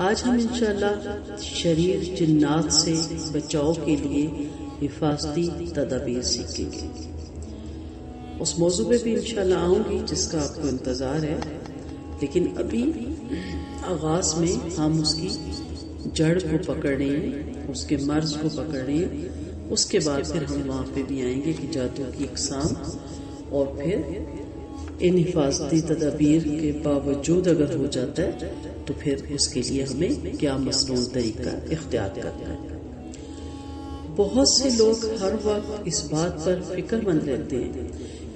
آج ہم انشاءاللہ شریر جنات سے بچاؤ کے لیے حفاظتی تدابیر سیکھیں گے۔ اس موضوع پہ بھی انشاءاللہ آؤں گی جس کا آپ کو انتظار ہے، لیکن ابھی آغاز میں ہم اس کی جڑ کو پکڑ رہے ہیں، اس کے مرض کو پکڑ رہے ہیں۔ اس کے بعد پھر ہم وہاں پہ بھی آئیں گے کہ جادو کی اقسام، اور پھر ان حفاظتی تدابیر کے باوجود اگر ہو جاتا ہے تو پھر اس کے لیے ہمیں کیا مصنون طریقہ اختیار کرنا ہے۔ بہت سے لوگ ہر وقت اس بات پر فکر مند رہتے ہیں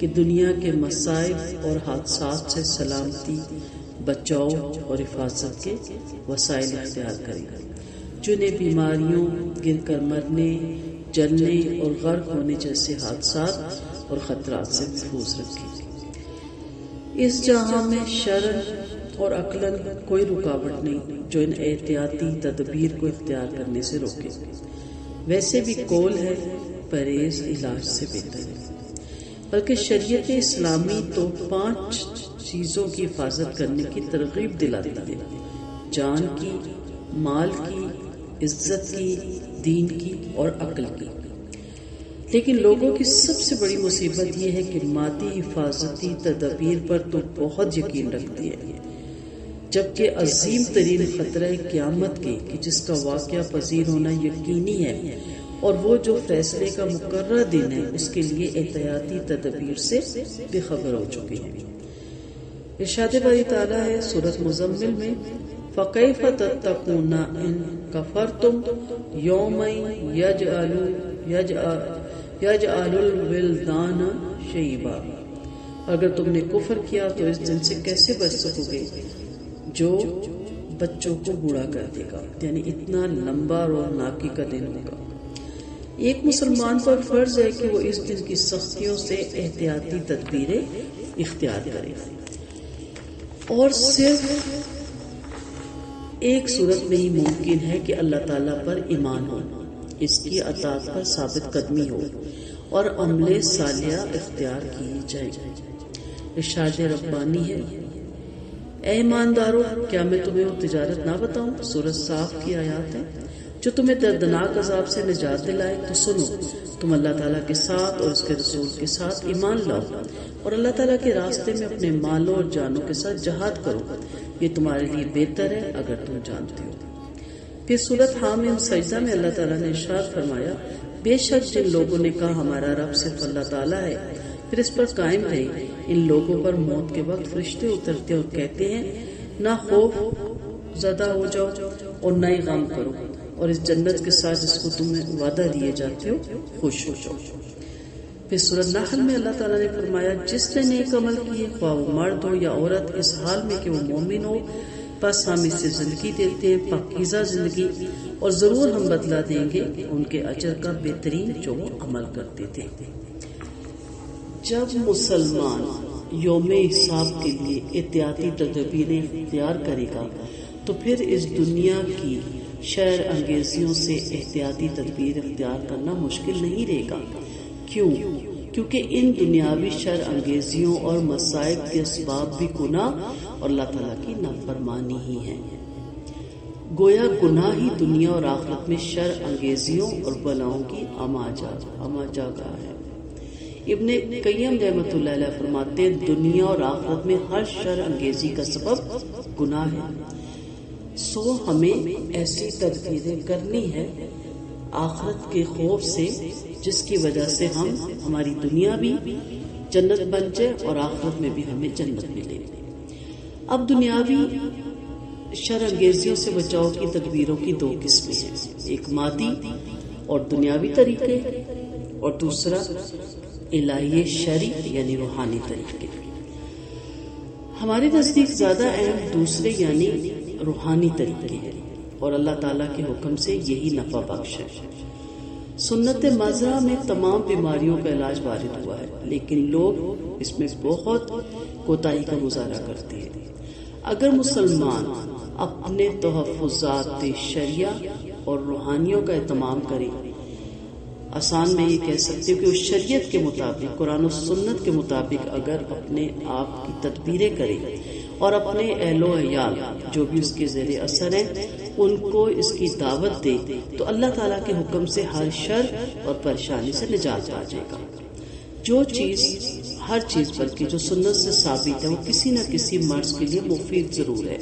کہ دنیا کے مصائب اور حادثات سے سلامتی، بچاؤ اور حفاظت کے وسائل اختیار کریں، جنہیں بیماریوں، گر کر مرنے، جلنے اور غرق ہونے جیسے حادثات اور خطرات سے محفوظ رکھیں۔ اس جہاں میں شرعاً اور عقلاً کوئی رکاوٹ نہیں جو ان احتیاطی تدابیر کو اختیار کرنے سے روکے۔ ویسے بھی قول ہے پرہیز علاج سے بہتر ہے، بلکہ شریعت اسلامی تو 5 چیزوں کی حفاظت کرنے کی ترغیب دلاتی ہے: جان کی، مال کی، عزت کی، دین کی اور عقل کی۔ لیکن لوگوں کی سب سے بڑی مصیبت یہ ہے کہ مادی حفاظتی تدابیر پر تو بہت یقین رکھتی ہے، جبکہ عظیم ترین خطرہ قیامت کے کہ جس کا واقعہ پذیر ہونا یقینی ہے اور وہ جو فیصلے کا مقررہ دن ہے، اس کے لیے احتیاطی تدابیر سے بے خبر ہو چکے ہیں۔ ارشاد باری تعالیٰ ہے سورۃ مزمل میں: فَكَيْفَ تَتَّقُونَ إِن كَفَرْتُمْ يَوْمًا يَجْعَلُ الْوِلْدَانَ شَيْبًا۔ اگر تم نے کفر کیا تو اس دن سے کیسے بچ سکو گے جو بچوں کو بوڑھا کر دے گا، یعنی اتنا لمبا اور ناکی کا دن ہوگا۔ ایک مسلمان پر فرض ہے کہ وہ اس دن کی سختیوں سے احتیاطی تدبیریں اختیار کرے، اور صرف ایک صورت میں ہی ممکن ہے کہ اللہ تعالیٰ پر ایمان ہو، اس کی اطاعت پر ثابت قدمی ہو اور عمل صالحہ اختیار کیے جائیں۔ ارشاد ربانی ہے: اے ایماندارو، کیا میں تمہیں وہ تجارت نہ بتاؤں؟ سورۃ صاف کی آیات ہے، جو تمہیں دردناک عذاب سے نجات دلائے۔ تو سنو، تم اللہ تعالیٰ کے ساتھ اور اس کے رسول کے ساتھ ایمان لاؤ اور اللہ تعالیٰ کے راستے میں اپنے مالوں اور جانوں کے ساتھ جہاد کرو، یہ تمہارے لیے بہتر ہے اگر تم جانتے ہو۔ پھر سورۃ حامیم سجدہ میں اللہ تعالیٰ نے ارشاد فرمایا: بے شک جن لوگوں نے کہا ہمارا رب صرف اللہ تعالیٰ ہے، پھر اس پر قائم رہے، ان لوگوں پر موت کے وقت فرشتے اترتے اور کہتے ہیں نہ خوف زدہ ہو جاؤ اور نہ ہی غم کرو، اور اس جنت کے ساتھ جس کو تمہیں وعدہ دیے جاتے ہو خوش ہو جاؤ۔ پھر سورۃ نحل میں اللہ تعالیٰ نے فرمایا: جس نے نیک عمل کیے، خواہ وہ مرد ہو یا عورت، اس حال میں کہ وہ مومن ہو، بس ہم اسے زندگی دیتے ہیں، پاکیزہ زندگی، اور ضرور ہم بدلہ دیں گے ان کے اجر کا بہترین جو وہ عمل کرتے تھے۔ جب مسلمان یوم حساب کے لیے احتیاطی تدابیریں اختیار کرے گا تو پھر اس دنیا کی شر انگیزیوں سے احتیاطی تدبیر اختیار کرنا مشکل نہیں رہے گا۔ کیوں؟ کیونکہ ان دنیاوی شر انگیزیوں اور مصائب کے اسباب بھی گناہ اور اللہ تعالیٰ کی نافرمانی ہی ہیں۔ گویا گناہ ہی دنیا اور آخرت میں شر انگیزیوں اور بلاؤں کی اما جاگاہ ہے۔ ابن قیم رحمۃ اللہ علیہ فرماتے ہیں: دنیا اور آخرت میں ہر شر انگیزی کا سبب گناہ ہے، سو ہمیں ایسی تدبیریں کرنی ہے آخرت کے خوف سے جس کی وجہ سے ہماری دنیا بھی جنت بن جائے اور آخرت میں بھی ہمیں جنت ملے۔ اب دنیاوی شر انگیزیوں سے بچاؤ کی تدبیروں کی 2 قسمیں ہیں، ایک مادی اور دنیاوی طریقے، اور دوسرا الہی شرعی یعنی روحانی طریقے۔ ہمارے نزدیک زیادہ اہم دوسرے یعنی روحانی طریقے ہیں، اور اللہ تعالیٰ کے حکم سے یہی نفع بخش ہے۔ سنت ماضرہ میں تمام بیماریوں کا علاج وارد ہوا ہے، لیکن لوگ اس میں بہت کوتاہی کا مظاہرہ کرتے ہیں۔ اگر مسلمان اپنے تحفظات شرعیہ اور روحانیوں کا اہتمام کرے، آسان میں یہ کہہ سکتے ہو کہ وہ شریعت کے مطابق، قرآن و سنت کے مطابق اگر اپنے آپ کی تدبیریں کرے اور اپنے اہل و عیال جو بھی اس کے زیر اثر ہیں ان کو اس کی دعوت دے تو اللہ تعالیٰ کے حکم سے ہر شر اور پریشانی سے نجات پا جائے گا۔ جو چیز ہر چیز بلکہ جو سنت سے ثابت ہے وہ کسی نہ کسی مرض کے لیے مفید ضرور ہے،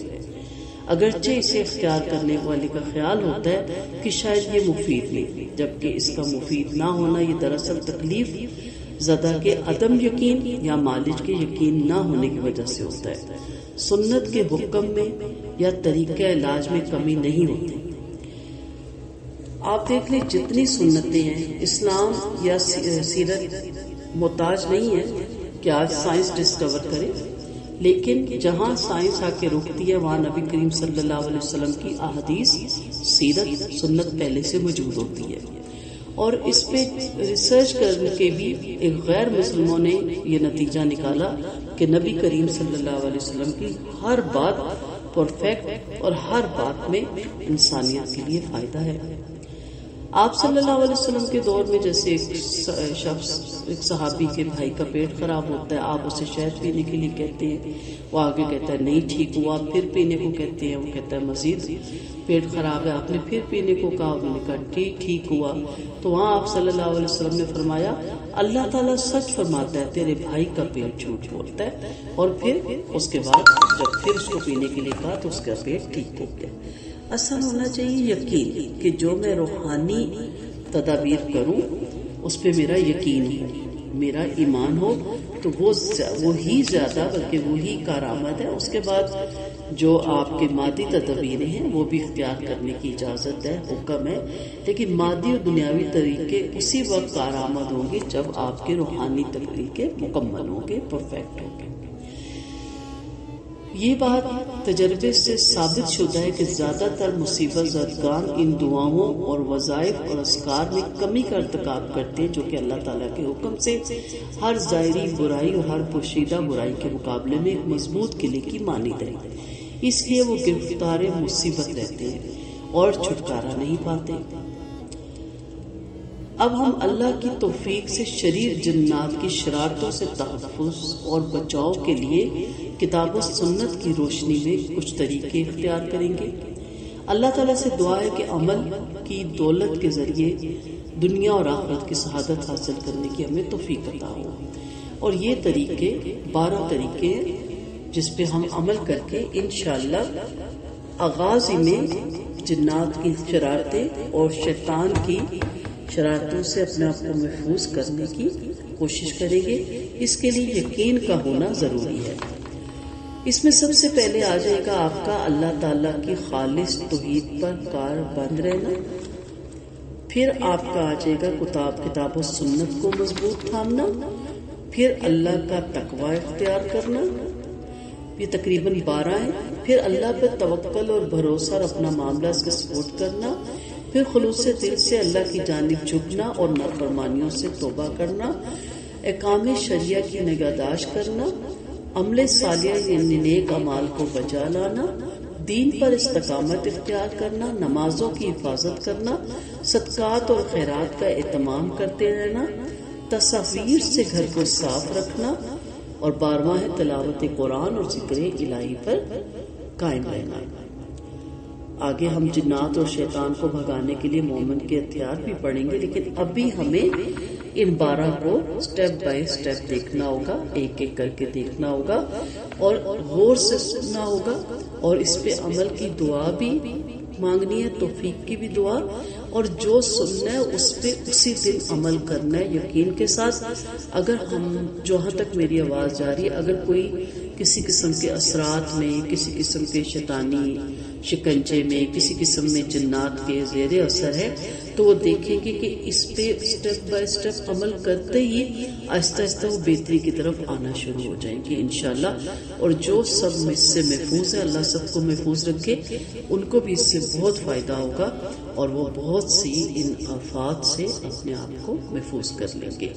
اگرچہ اسے اختیار کرنے والے کا خیال ہوتا ہے کہ شاید یہ مفید نہیں، جبکہ اس کا مفید نہ ہونا یہ دراصل تکلیف زدہ کے عدم یقین یا معالج کے یقین نہ ہونے کی وجہ سے ہوتا ہے۔ سنت کے حکم میں یا طریقہ علاج میں کمی نہیں ہوتی۔ آپ دیکھ لیں جتنی سنتیں ہیں، اسلام یا سیرت محتاج نہیں ہے کہ آج سائنس ڈسکور کرے، لیکن جہاں سائنس آ کے رکتی ہے وہاں نبی کریم صلی اللہ علیہ وسلم کی احادیث، سیرت، سنت پہلے سے موجود ہوتی ہے، اور اس پہ ریسرچ کر کے بھی ایک غیر مسلموں نے یہ نتیجہ نکالا کہ نبی کریم صلی اللہ علیہ وسلم کی ہر بات پرفیکٹ اور ہر بات میں انسانیت کے لیے فائدہ ہے۔ آپ صلی اللہ علیہ وسلم کے دور میں جیسے ایک صحابی کے بھائی کا پیٹ خراب ہوتا ہے، آپ اسے شہد پینے کے لیے کہتے ہیں، وہ آگے کہتا ہے نہیں ٹھیک ہوا، پھر پینے کو کہتے ہیں، وہ کہتا ہے مزید پیٹ خراب ہے، آپ نے پھر پینے کو کہا، انہوں نے کہا ٹھیک ہوا، تو وہاں آپ صلی اللہ علیہ وسلم نے فرمایا اللہ تعالیٰ سچ فرماتا ہے تیرے بھائی کا پیٹ جھوٹ بولتا ہے، اور پھر اس کے بعد جب پھر اس کو پینے کے لیے کہا تو اس کا پیٹ ٹھیک ہو گیا۔ اصل ہونا چاہیے یقین کہ جو میں روحانی تدابیر کروں اس پہ میرا یقین ہو، میرا ایمان ہو، تو وہی زیادہ بلکہ وہی کارآمد ہے۔ اس کے بعد جو آپ کے مادی تدابیر ہیں وہ بھی اختیار کرنے کی اجازت ہے، حکم ہے، لیکن مادی اور دنیاوی طریقے اسی وقت کارآمد ہوں گے جب آپ کے روحانی طریقے مکمل ہوں گے، پرفیکٹ ہوں گے۔ یہ بات تجربے سے ثابت شدہ ہے کہ زیادہ تر مصیبت زدگان ان دعاؤں اور وظائف اور اذکار میں کمی کا ارتکاب کرتے ہیں جو کہ اللہ تعالیٰ کے حکم سے ہر ظاہری برائی اور ہر پوشیدہ برائی کے مقابلے میں ایک مضبوط قلعے کی مانند ہے، اس لیے وہ گرفتار مصیبت رہتے ہیں اور چھٹکارا نہیں پاتے۔ اب ہم اللہ کی توفیق سے شریر جنات کی شرارتوں سے تحفظ اور بچاؤ کے لیے کتاب و سنت کی روشنی میں کچھ طریقے اختیار کریں گے۔ اللہ تعالیٰ سے دعا ہے کہ عمل کی دولت کے ذریعے دنیا اور آخرت کی سعادت حاصل کرنے کی ہمیں توفیق عطا ہو، اور یہ طریقے 12 طریقے ہیں جس پہ ہم عمل کر کے انشاءاللہ آغاز میں جنات کی شرارتیں اور شیطان کی شرارتوں سے اپنے آپ کو محفوظ کرنے کی کوشش کریں گے۔ اس کے لیے یقین کا ہونا ضروری ہے۔ اس میں سب سے پہلے آ جائے گا آپ کا اللہ تعالیٰ کی خالص توحید پر کار بند رہنا، پھر آپ کا آ جائے گا کتاب و سنت کو مضبوط تھامنا، پھر اللہ کا تقوی اختیار کرنا، یہ تقریباً 12 ہیں، پھر اللہ پر توکل اور بھروسہ اور اپنا معاملہ اس کے سپورٹ کرنا، پھر خلوص دل سے اللہ کی جانب جھکنا اور نافرمانیوں سے توبہ کرنا، احکام شریعہ کی نگہداشت کرنا، عمل صالح یعنی نیک اعمال کو بجا لانا، دین پر استقامت اختیار کرنا، نمازوں کی حفاظت کرنا، صدقات اور خیرات کا اہتمام کرتے رہنا، تصاویر سے گھر کو صاف رکھنا، اور 12واں ہے تلاوت قرآن اور ذکر الہی پر قائم رہنا۔ آگے ہم جنات اور شیطان کو بھگانے کے لیے مومن کے ہتھیار بھی پڑھیں گے، لیکن ابھی ہمیں ان 12 کو سٹیپ بائی سٹیپ دیکھنا ہوگا، ایک ایک کر کے دیکھنا ہوگا اور غور سے سننا ہوگا، اور اس پہ عمل کی دعا بھی مانگنی ہے، توفیق کی بھی دعا، اور جو سننا ہے اس پہ اسی دن عمل کرنا ہے یقین کے ساتھ۔ اگر ہم جہاں تک میری آواز جا رہی ہے، اگر کوئی کسی قسم کے اثرات میں، کسی قسم کے شیطانی شکنجے میں، کسی قسم میں جنات کے زیر اثر ہے، تو وہ دیکھیں گے کہ اس پہ سٹیپ بائی سٹیپ عمل کرتے ہی آہستہ آہستہ وہ بہتری کی طرف آنا شروع ہو جائیں گے انشاءاللہ۔ اور جو سب اس سے محفوظ ہے، اللہ سب کو محفوظ رکھے، ان کو بھی اس سے بہت فائدہ ہوگا اور وہ بہت سی ان آفات سے اپنے آپ کو محفوظ کر لیں گے۔